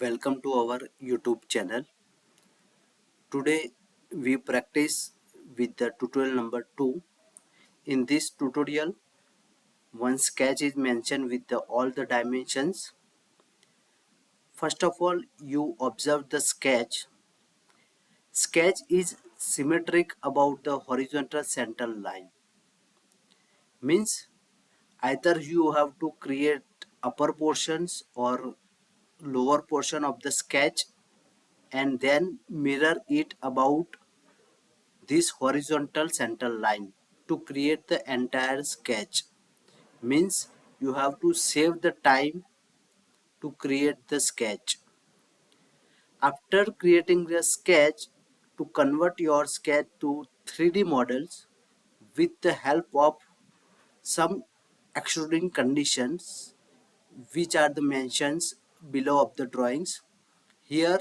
Welcome to our YouTube channel. Today we practice with the tutorial number 2. In this tutorial, one sketch is mentioned with all the dimensions. First of all, you observe the sketch. Sketch is symmetric about the horizontal center line. Means either you have to create upper portions or lower portion of the sketch and then mirror it about this horizontal center line to create the entire sketch. Means you have to save the time to create the sketch. After creating the sketch, to convert your sketch to 3D models with the help of some extruding conditions which are the mentions below of the drawings. Here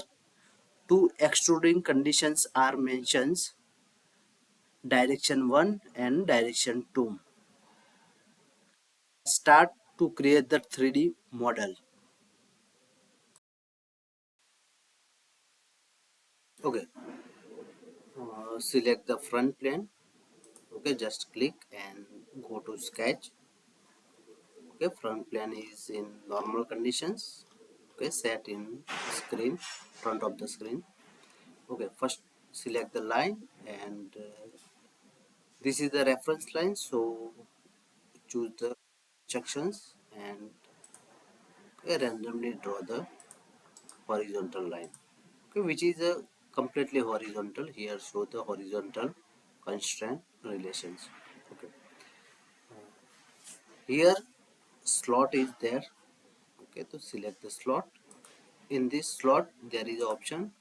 two extruding conditions are mentioned, direction 1 and direction 2. Start to create the 3D model. Okay, select the front plane. Okay, just click and go to sketch. Okay, front plane is in normal conditions. Okay, set in screen, front of the screen. Okay, first select the line and this is the reference line, so choose the sections and randomly draw the horizontal line, okay, which is a completely horizontal. Here show the horizontal constraint relations. Okay, here slot is there. Okay, to select the slot. In this slot there is option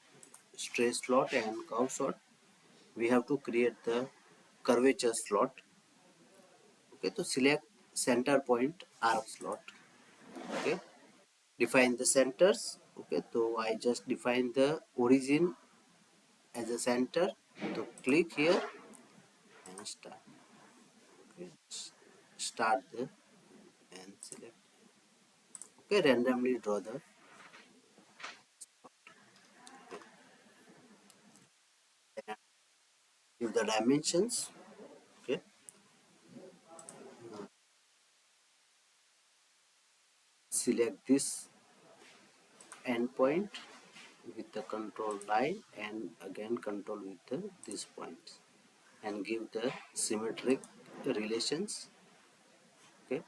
straight slot and curve slot. We have to create the curvature slot. Okay, to select center point arc slot. Okay, define the centers. Okay, so I just define the origin as a center. So click here and start. Okay, start the and select. Okay, randomly draw the and give the dimensions. Okay, select this endpoint with the control line and again control with the this point and give the symmetric relations. Okay,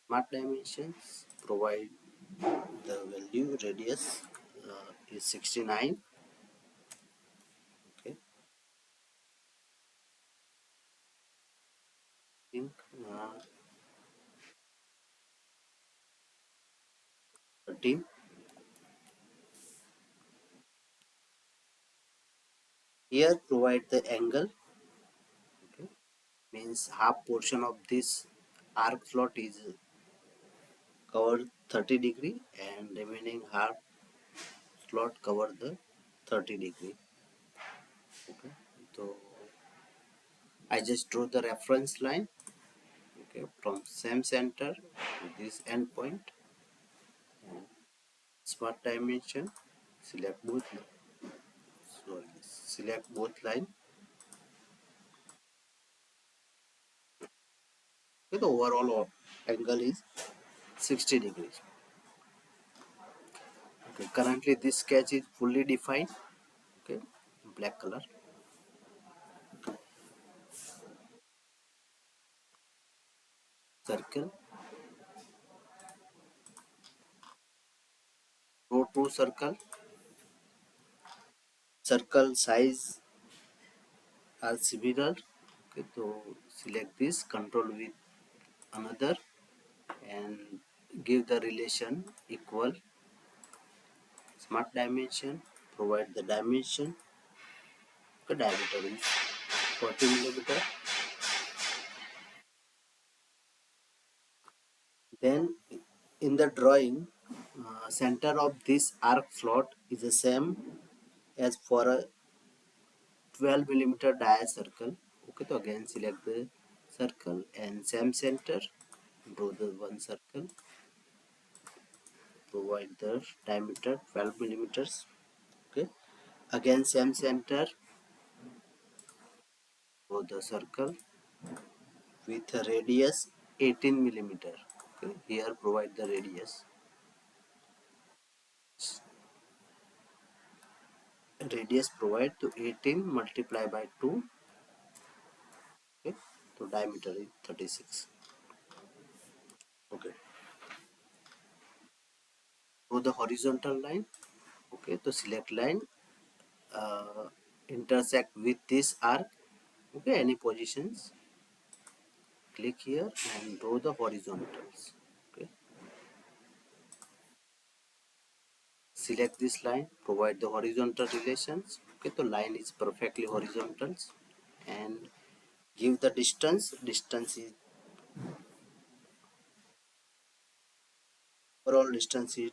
smart dimensions provide the value radius is 69. Okay, think uh, 13. Here provide the angle. Okay, means half portion of this arc slot is covered 30 degree and remaining half slot cover the 30 degree. Okay, so I just drew the reference line. Okay, from same center to this endpoint. Smart dimension, select both. Sorry, select both line. Okay, the overall angle is 60 degrees. Okay, currently this sketch is fully defined. Okay, black color. Circle, draw two circle. Circle size are similar. Okay, so select this, control with another and give the relation equal. Smart dimension, provide the dimension. The diameter is 40 millimeter. Then in the drawing, center of this arc slot is the same as for a 12 millimeter dia circle. Okay, so again select the circle and same center, draw the one circle, provide the diameter 12 millimeters. Okay, again same center, draw the circle with a radius 18 millimeter. Okay, here provide the radius provide to 18 multiply by 2. Okay, so diameter is 36. Okay, so the horizontal line. Okay, so select line, uh, intersect with this arc. Okay, any positions, click here and draw the horizontals. Okay, select this line, provide the horizontal relations. Okay, the line is perfectly horizontals, and give the distance is overall distance is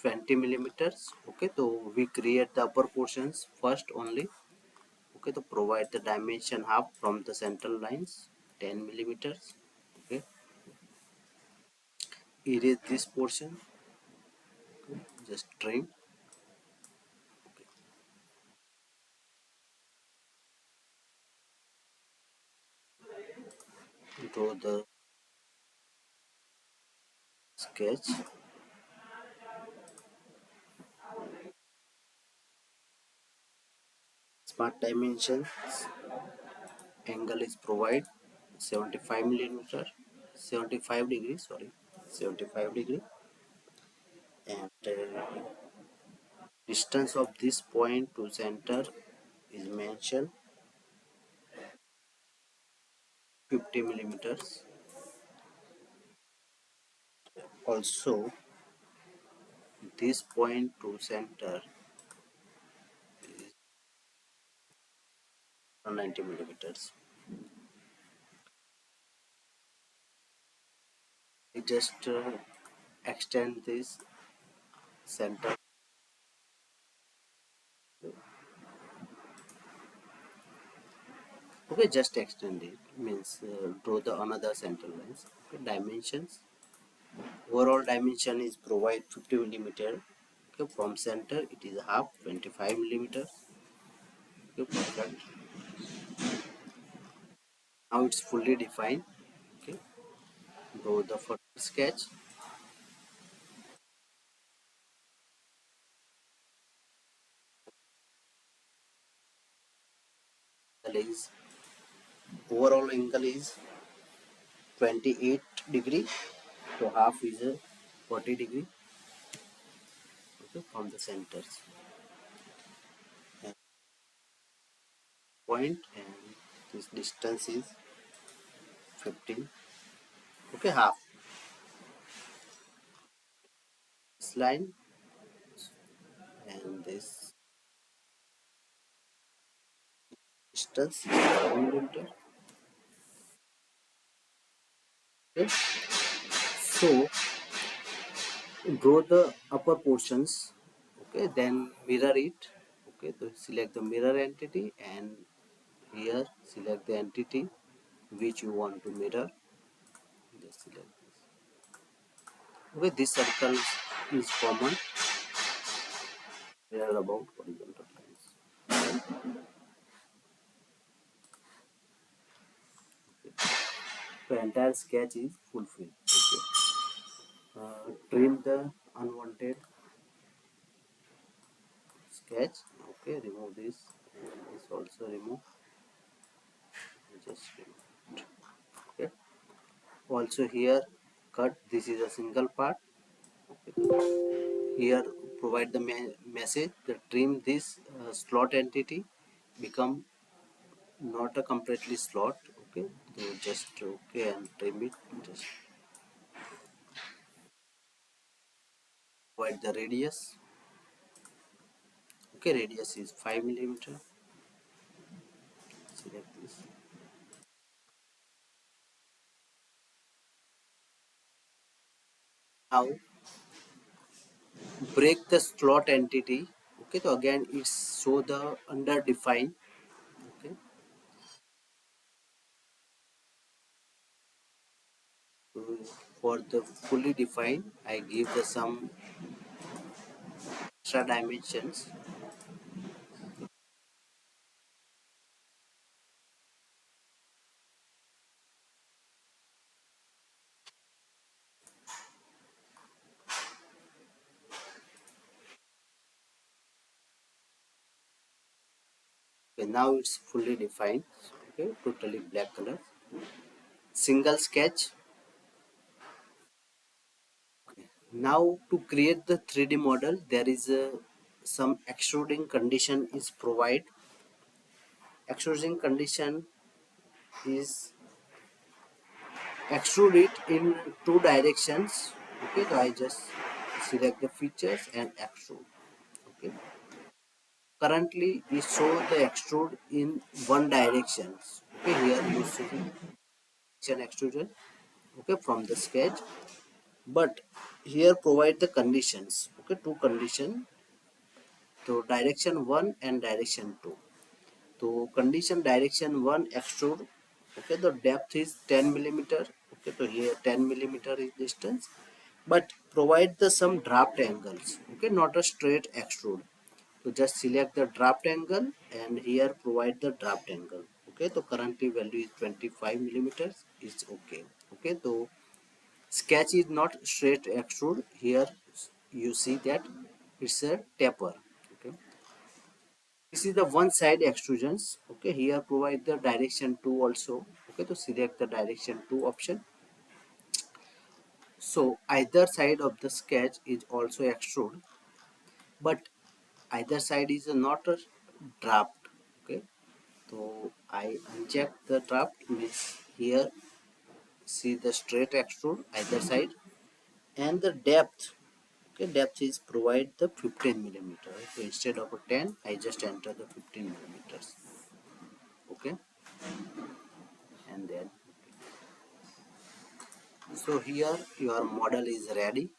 20 millimeters. Okay, so we create the upper portions first only. Okay, to provide the dimension half from the central lines 10 millimeters. Okay, erase this portion, just trim. Draw the sketch. Smart dimensions, angle is provide 75 millimeter, 75 degree, sorry, 75 degree, and distance of this point to center is mentioned 50 millimeters. Also, this point to center is 90 millimeters. We just extend this center. Okay, just extend it means draw the another center lines. Okay, dimensions, overall dimension is provide 50 millimeter. Okay, from center it is half 25 millimeter. Okay, perfect. Now it's fully defined. Okay, draw the first sketch. That is overall angle is 28 degree, so half is 40 degree. Okay, from the centers and point, and this distance is 15. Okay, half this line and this distance is 5 millimeter. Okay, so draw the upper portions. Okay, then mirror it. Okay, so select the mirror entity and here select the entity which you want to mirror. Just select this. Okay, this circle is common, mirror about horizontal lines. The entire sketch is fulfilled. Okay, trim the unwanted sketch. Okay, remove this and this also remove. Just remove. Okay, also here cut, this is a single part. Okay, here provide the message that trim this slot entity become not a completely slot. Okay, so just okay and trim it. Just provide the radius. Okay, radius is 5 millimeter. Select this. Now break the slot entity. Okay, so again it's show the under defined. Okay, For the fully defined, I give the some extra dimensions. Okay, now it's fully defined. Okay, totally black color. Single sketch. Now to create the 3D model, there is some extruding condition is provide. Extruding condition is extrude it in two directions. Okay, so I just select the features and extrude. Okay, currently we show the extrude in one direction. Okay, here you see an extrusion. Okay, from the sketch, but here provide the conditions. Okay, two condition. So direction 1 and direction 2. So condition direction 1 extrude. Okay, the depth is 10 millimeter. Okay, so here 10 millimeter is distance, but provide the some draft angles. Okay, not a straight extrude. So just select the draft angle and here provide the draft angle. Okay, so currently value is 25 millimeters. It's okay. Okay, so sketch is not straight extrude. Here you see that it's a taper. Okay, this is the one side extrusions. Okay, here provide the direction 2 also. Okay, to select the direction 2 option. So either side of the sketch is also extrude, but either side is not a draft. Okay, so I uncheck the draft, means here see the straight extrude either side, and the depth. Okay, depth is provide the 15 millimeter. So instead of a 10, I just enter the 15 millimeters. Okay, and then so here your model is ready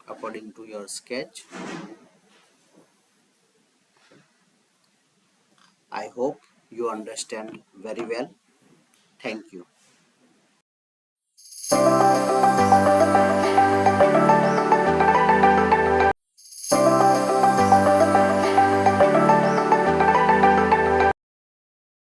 according to your sketch. I hope you understand very well. Thank you.